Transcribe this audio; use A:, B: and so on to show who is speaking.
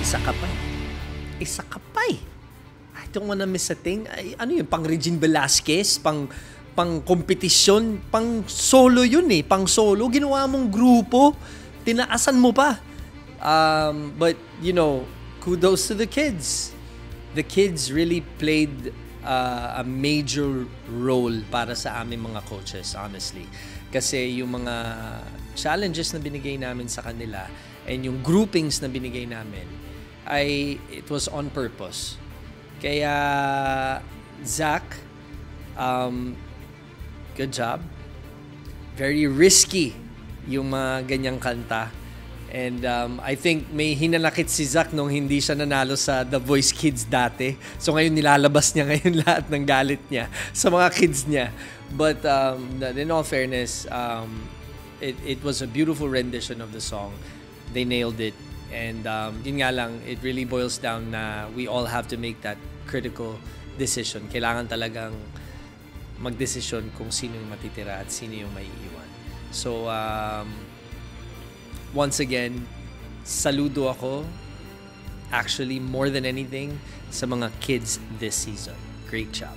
A: Isa ka pa. Isa ka pa eh. I don't wanna miss a thing. Ay, ano yun? Pang Regine Velasquez? Pang kompetisyon? Pang solo yun eh. Pang solo. Ginawa mong grupo. Tinaasan mo pa. But, you know, kudos to the kids. The kids really played a major role para sa aming mga coaches, honestly. Kasi yung mga challenges na binigay namin sa kanila and yung groupings na binigay namin, it was on purpose. Kaya, Zach, good job. Very risky yung mga ganyang kanta. And I think may hinanakit si Zach nung hindi siya nanalo sa The Voice Kids dati. So ngayon nilalabas niya ngayon lahat ng galit niya sa mga kids niya. But in all fairness, it was a beautiful rendition of the song. They nailed it. And yun nga lang, it really boils down na we all have to make that critical decision. Kailangan talagang magdesisyon kung sino yung matitira at sino yung maiiwan. So, once again, saludo ako, actually more than anything, sa mga kids this season. Great job.